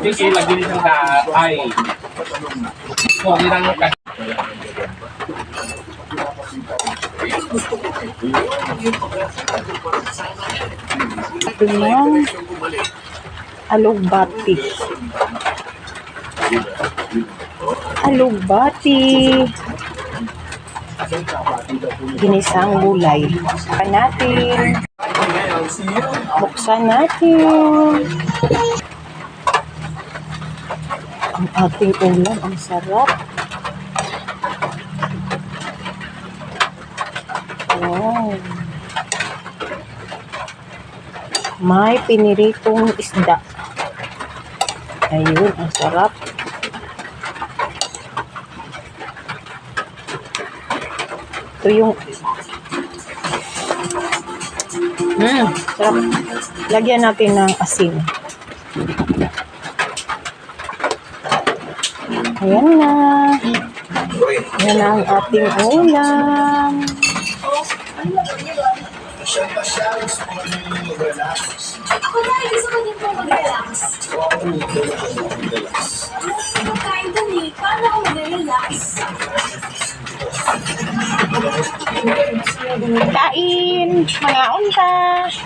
Sige, lagi din ang ay. So, nilang yung kasi. Ito yung alugbati. Alugbati. Ginisang gulay. Buksan natin. Buksan natin. Ang ating ulam, ang sarap. Oh. May piniritong isda. Ayun, ang sarap. Ito yung sarap. Lagyan natin ng asin. Ayan na. Ayan na ang ating ulam. Ako na, gusto ko din po mag-relax. Pagkain dun eh, paano ako mag-relax? Kain! Mga unta!